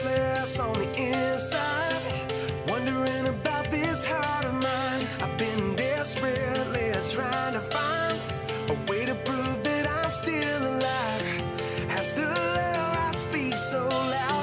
restless on the inside, wondering about this heart of mine. I've been desperately trying to find a way to prove that I'm still alive. Has the love I speak so loud